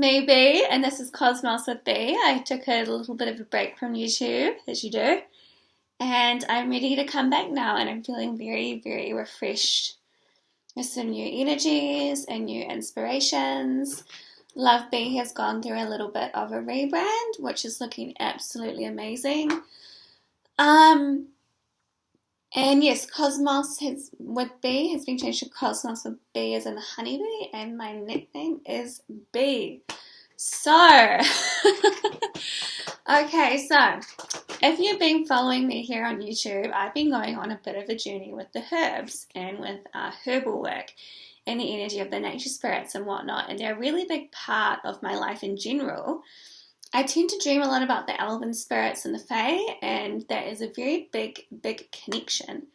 me, B, and this is Cosmos with B. I took a little bit of a break from YouTube, as you do, and I'm ready to come back now, and I'm feeling very, very refreshed with some new energies and new inspirations. Love B has gone through a little bit of a rebrand, which is looking absolutely amazing. And yes, Cosmos with B has been changed to Cosmos with B as in the honeybee, and my nickname is B. So, okay, so if you've been following me here on YouTube, I've been going on a bit of a journey with the herbs and with herbal work and the energy of the nature spirits and whatnot, and they're a really big part of my life in general. I tend to dream a lot about the elven spirits and the fae, and there is a very big, big connection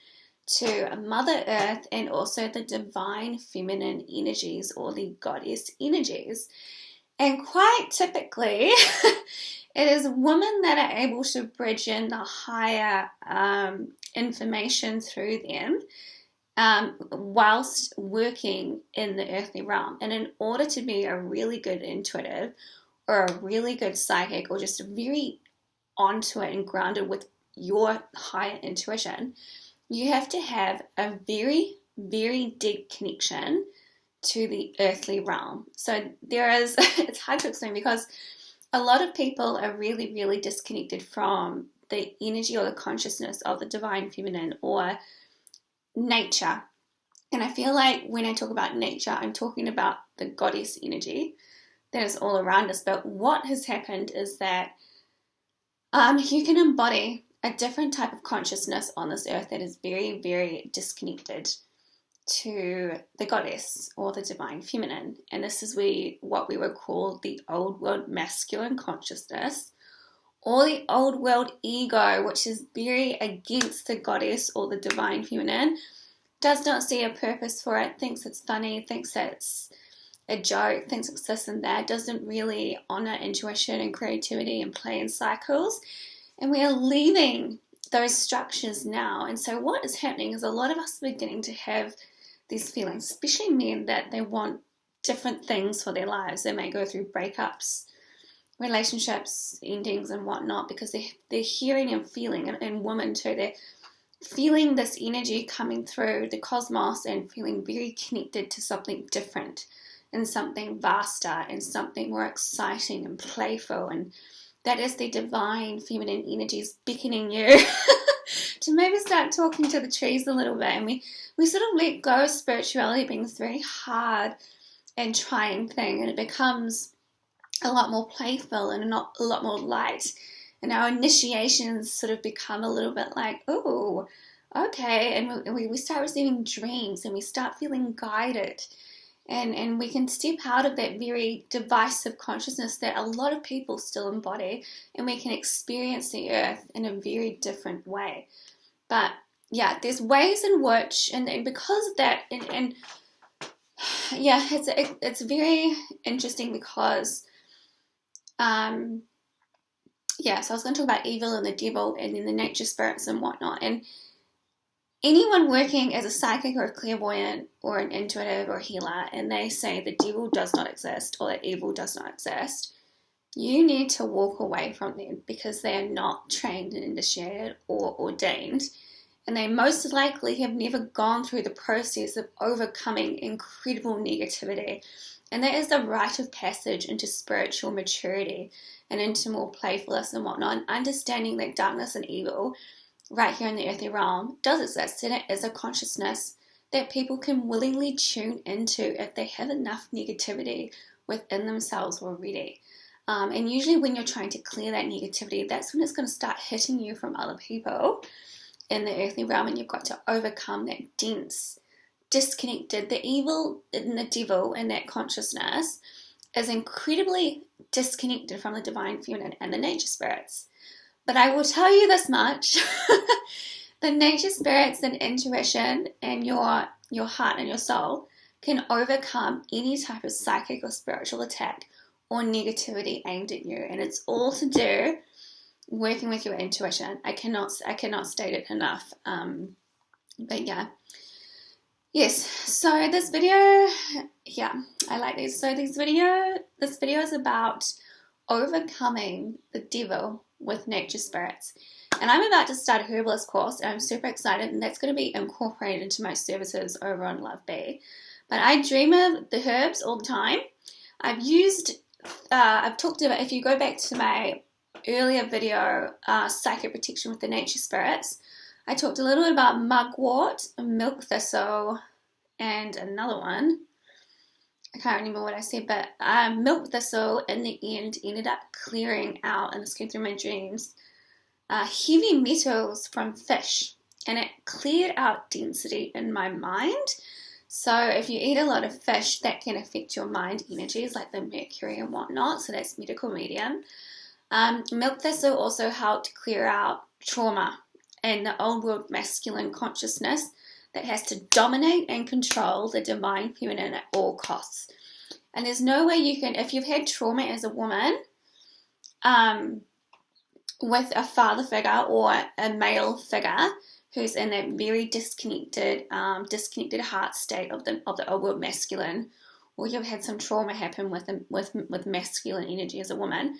to Mother Earth and also the divine feminine energies or the goddess energies. And quite typically, it is women that are able to bridge in the higher information through them whilst working in the earthly realm. And in order to be a really good intuitive or a really good psychic or just very onto it and grounded with your higher intuition, you have to have a very, very deep connection to the earthly realm. So there is, it's hard to explain because a lot of people are really, really disconnected from the energy or the consciousness of the divine feminine or nature. And I feel like when I talk about nature, I'm talking about the goddess energy that is all around us. But what has happened is that you can embody a different type of consciousness on this earth that is very, very disconnected to the goddess or the divine feminine. And this is what we would call the old world masculine consciousness or the old world ego, which is very against the goddess or the divine feminine, does not see a purpose for it, thinks it's funny, thinks it's a joke, thinks it's this and that, doesn't really honor intuition and creativity and play in cycles. And we are leaving those structures now. And so what is happening is a lot of us are beginning to have these feelings, especially men, that they want different things for their lives. They may go through breakups, relationships, endings and whatnot, because they're hearing and feeling, and women too, they're feeling this energy coming through the cosmos and feeling very connected to something different and something vaster and something more exciting and playful, and that is the divine feminine energies beckoning you to maybe start talking to the trees a little bit. And we sort of let go of spirituality being this very hard and trying thing, and it becomes a lot more playful and a lot more light, and our initiations sort of become a little bit like, oh, okay, and we start receiving dreams and we start feeling guided. And we can step out of that very divisive consciousness that a lot of people still embody, and we can experience the earth in a very different way. But yeah, there's ways in which, and because of that, and yeah, it's very interesting because, yeah, so I was going to talk about evil and the devil and then the nature spirits and whatnot. And anyone working as a psychic or a clairvoyant or an intuitive or healer, and they say the devil does not exist or that evil does not exist, you need to walk away from them because they are not trained and initiated or ordained, and they most likely have never gone through the process of overcoming incredible negativity. And that is the rite of passage into spiritual maturity and into more playfulness and whatnot, and understanding that darkness and evil right here in the earthly realm does exist, and it is a consciousness that people can willingly tune into if they have enough negativity within themselves already. And usually when you're trying to clear that negativity, that's when it's going to start hitting you from other people in the earthly realm, and you've got to overcome that dense, disconnected, the evil and the devil in that consciousness is incredibly disconnected from the divine feminine and the nature spirits. But I will tell you this much, the nature spirits and intuition and your heart and your soul can overcome any type of psychic or spiritual attack or negativity aimed at you. And it's all to do working with your intuition. I cannot state it enough. But yeah. Yes, so this video, yeah, I like these. So this video is about overcoming the devil with nature spirits. And I'm about to start a herbalist course, and I'm super excited, and that's going to be incorporated into my services over on Love Bee. But I dream of the herbs all the time. I've talked about, if you go back to my earlier video, Psychic Protection with the Nature Spirits, I talked a little bit about mugwort, milk thistle, and another one. I can't remember what I said, but milk thistle in the end ended up clearing out, and this came through my dreams, heavy metals from fish, and it cleared out density in my mind. So if you eat a lot of fish, that can affect your mind energies like the mercury and whatnot, so that's medical medium. Milk thistle also helped clear out trauma and the old world masculine consciousness that has to dominate and control the divine feminine at all costs. And there's no way you can, if you've had trauma as a woman, with a father figure or a male figure who's in that very disconnected heart state of the old world masculine, or you've had some trauma happen with masculine energy as a woman,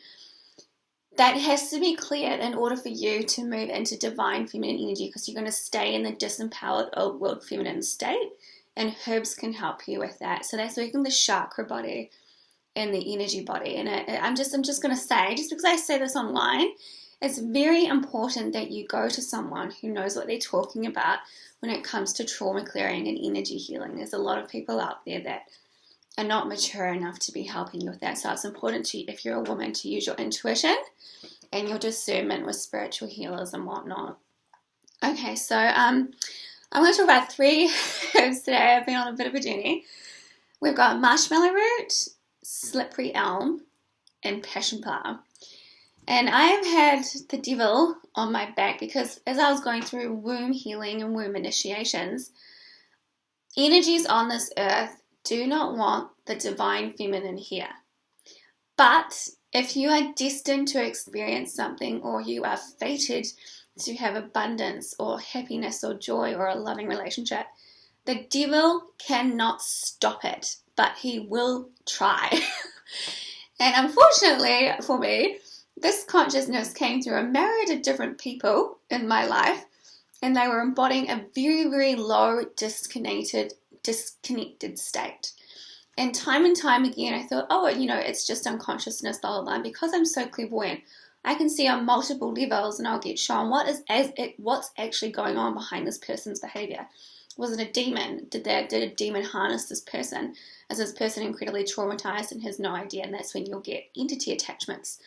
that has to be cleared in order for you to move into divine feminine energy, because you're going to stay in the disempowered old world feminine state, and herbs can help you with that. So that's working the chakra body and the energy body. And I'm just going to say, just because I say this online, it's very important that you go to someone who knows what they're talking about when it comes to trauma clearing and energy healing. There's a lot of people out there that are not mature enough to be helping you with that. So it's important to, if you're a woman, to use your intuition and your discernment with spiritual healers and whatnot. Okay, so I'm going to talk about 3 herbs today. I've been on a bit of a journey. We've got Marshmellow Root, Slippery Elm, and Passionflower. And I have had the devil on my back because as I was going through womb healing and womb initiations, energies on this earth do not want the divine feminine here. But if you are destined to experience something, or you are fated to have abundance or happiness or joy or a loving relationship, the devil cannot stop it, but he will try. And unfortunately for me, this consciousness came through a myriad of different people in my life, and they were embodying a very, very low, disconnected state. And time again, I thought, it's just unconsciousness, blah, blah, blah. And because I'm so clairvoyant, I can see on multiple levels, and I'll get shown what's actually going on behind this person's behavior. Was it a demon? Did a demon harness this person? Is this person incredibly traumatized and has no idea? And that's when you'll get entity attachments.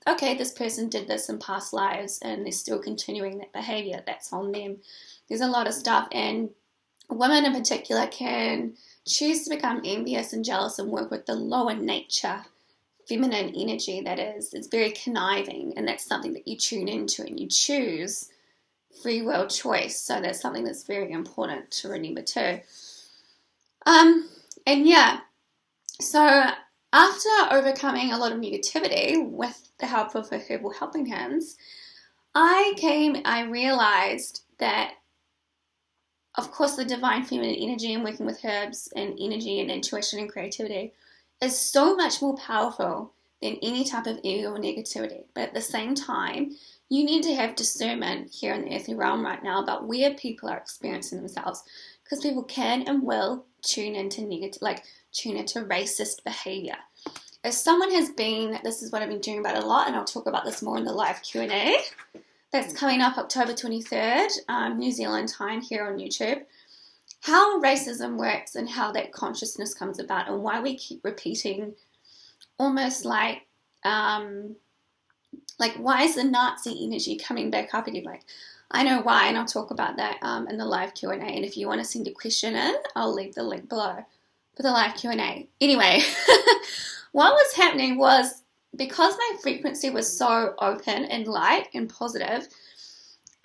Okay, this person did this in past lives and they're still continuing that behavior. That's on them. There's a lot of stuff, and women in particular can choose to become envious and jealous and work with the lower nature feminine energy that is. It's very conniving, and that's something that you tune into and you choose free will choice. So that's something that's very important to remember too. So after overcoming a lot of negativity with the help of her herbal helping hands, I realized that, of course, the divine feminine energy and working with herbs and energy and intuition and creativity is so much more powerful than any type of ego or negativity. But at the same time, you need to have discernment here in the earthly realm right now about where people are experiencing themselves, because people can and will tune into racist behavior. If someone has been, this is what I've been doing about a lot, and I'll talk about this more in the live Q&A. That's coming up October 23rd, New Zealand time, here on YouTube. How racism works and how that consciousness comes about, and why we keep repeating almost like why is the Nazi energy coming back up again? Like, I know why, and I'll talk about that in the live Q&A. And if you want to send a question in, I'll leave the link below for the live Q&A. Anyway, what was happening was, because my frequency was so open and light and positive,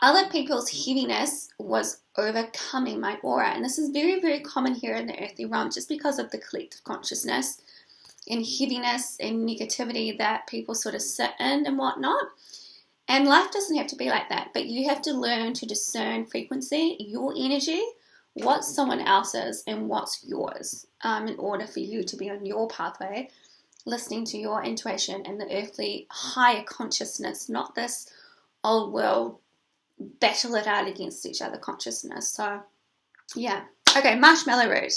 other people's heaviness was overcoming my aura. And this is very, very common here in the earthly realm, just because of the collective consciousness and heaviness and negativity that people sort of sit in and whatnot. And life doesn't have to be like that, but you have to learn to discern frequency, your energy, what's someone else's and what's yours, in order for you to be on your pathway, listening to your intuition and the earthly higher consciousness, not this old world battle it out against each other consciousness. So yeah. Okay, Marshmellow Root.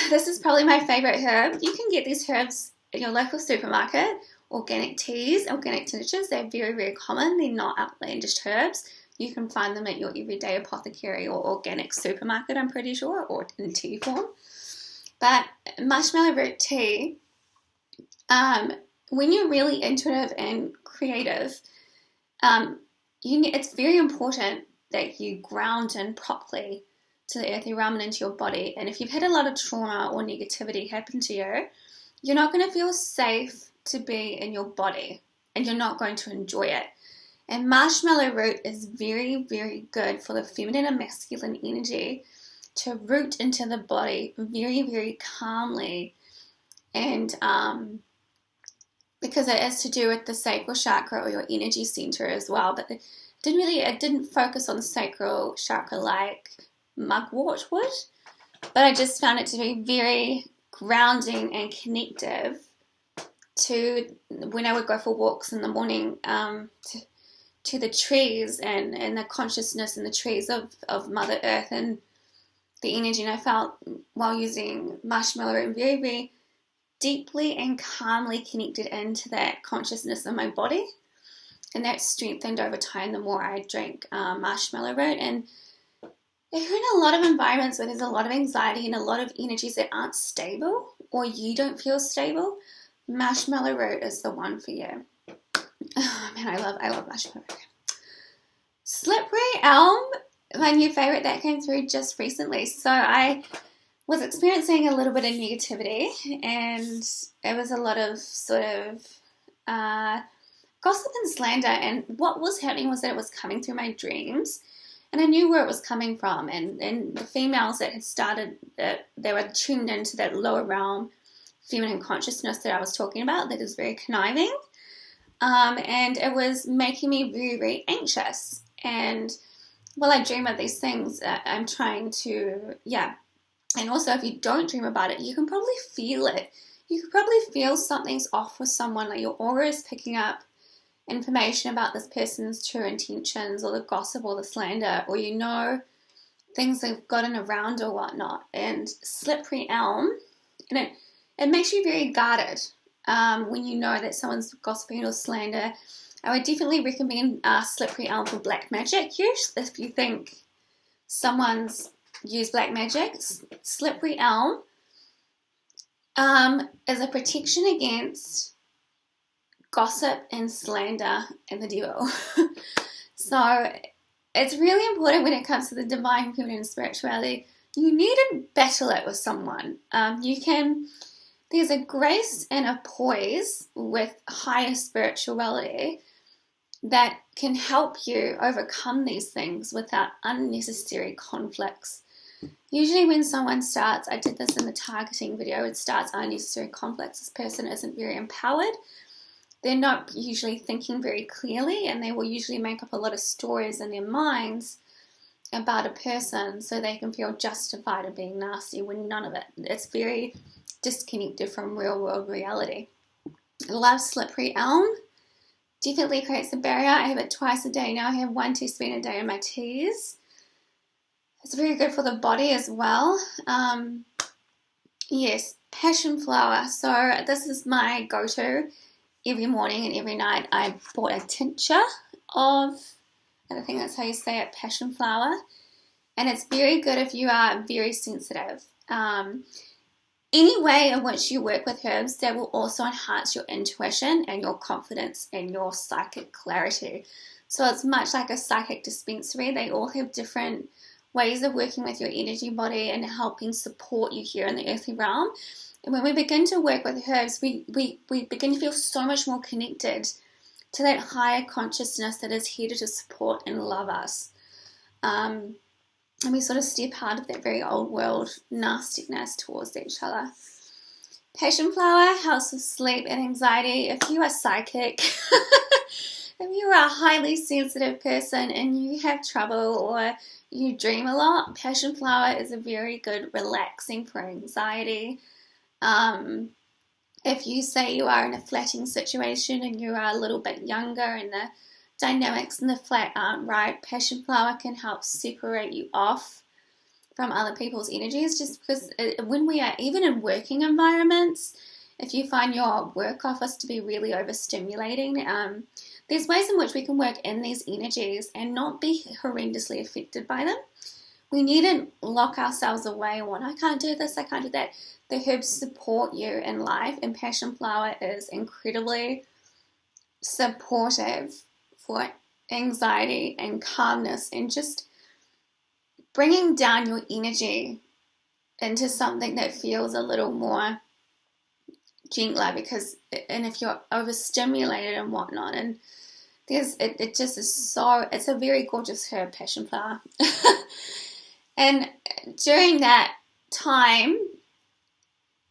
This is probably my favorite herb. You can get these herbs in your local supermarket. Organic teas, organic tinctures, they're very, very common. They're not outlandish herbs. You can find them at your everyday apothecary or organic supermarket, I'm pretty sure, or in tea form. But Marshmellow Root tea, when you're really intuitive and creative, it's very important that you ground in properly to the earthly realm and into your body. And if you've had a lot of trauma or negativity happen to you, you're not going to feel safe to be in your body, and you're not going to enjoy it. And Marshmellow Root is very, very good for the feminine and masculine energy to root into the body very, very calmly. And because it is to do with the sacral chakra or your energy center as well. But it didn't focus on the sacral chakra like mugwort would. But I just found it to be very grounding and connective to when I would go for walks in the morning, to the trees and the consciousness and the trees of Mother Earth and the energy. And I felt while using Marshmellow Root very, very deeply and calmly connected into that consciousness in my body. And that strengthened over time the more I drank Marshmellow Root. And if you're in a lot of environments where there's a lot of anxiety and a lot of energies that aren't stable, or you don't feel stable, Marshmellow Root is the one for you. Oh man, I love Marshmellow Root. Slippery Elm, my new favorite that came through just recently. So I was experiencing a little bit of negativity, and it was a lot of sort of gossip and slander. And what was happening was that it was coming through my dreams, and I knew where it was coming from. And the females that had started, they were tuned into that lower realm feminine consciousness that I was talking about, that is very conniving. And it was making me very, very anxious. And while I dream of these things, I'm trying to, And also, if you don't dream about it, you can probably feel it. You could probably feel something's off with someone, like your aura is picking up information about this person's true intentions, or the gossip or the slander, or things they've gotten around or whatnot. And Slippery Elm, and it makes you very guarded when you know that someone's gossiping or slander. I would definitely recommend Slippery Elm for black magic use. If you think someone's used black magic, Slippery Elm is a protection against gossip and slander and the devil. So it's really important when it comes to the divine feminine spirituality. You need to battle it with someone. There's a grace and a poise with higher spirituality that can help you overcome these things without unnecessary conflicts. Usually when someone starts, I did this in the targeting video, it starts unnecessary conflicts. This person isn't very empowered. They're not usually thinking very clearly, and they will usually make up a lot of stories in their minds about a person so they can feel justified of being nasty when none of it. It's very disconnected from real world reality. I love Slippery Elm. Definitely creates a barrier. I have it twice a day now. I have 1 teaspoon a day in my teas. It's very good for the body as well. Yes, Passionflower. So this is my go-to every morning and every night. I bought a tincture of, I think that's how you say it, Passionflower. And it's very good if you are very sensitive. Any way in which you work with herbs, that will also enhance your intuition and your confidence and your psychic clarity. So it's much like a psychic dispensary. They all have different ways of working with your energy body and helping support you here in the earthly realm. And when we begin to work with herbs, we begin to feel so much more connected to that higher consciousness that is here to support and love us. And we sort of step out of that very old world nastiness towards each other. Passionflower helps with sleep and anxiety. If you are psychic, if you are a highly sensitive person and you have trouble, or you dream a lot, Passionflower is a very good relaxing for anxiety. If you say you are in a flatting situation and you are a little bit younger and the dynamics in the flat aren't right, Passionflower can help separate you off from other people's energies, just because when we are even in working environments, if you find your work office to be really overstimulating, there's ways in which we can work in these energies and not be horrendously affected by them. We needn't lock ourselves away and want, I can't do this, I can't do that. The herbs support you in life, and Passionflower is incredibly supportive for anxiety and calmness and just bringing down your energy into something that feels a little more gentler, and if you're overstimulated and whatnot, and it just is so, it's a very gorgeous herb, Passionflower. And during that time,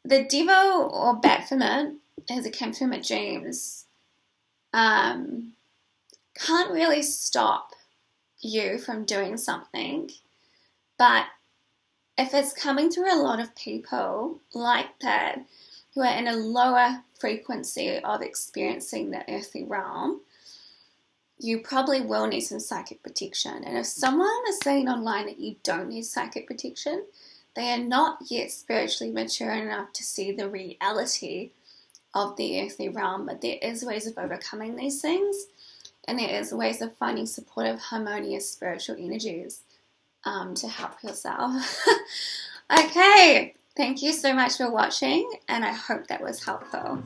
the devil or Baphomet, as it came through my dreams, can't really stop you from doing something. But if it's coming through a lot of people like that, who are in a lower frequency of experiencing the earthly realm, you probably will need some psychic protection. And if someone is saying online that you don't need psychic protection, they are not yet spiritually mature enough to see the reality of the earthly realm. But there is ways of overcoming these things, and there is ways of finding supportive, harmonious spiritual energies to help yourself. Okay, thank you so much for watching, and I hope that was helpful.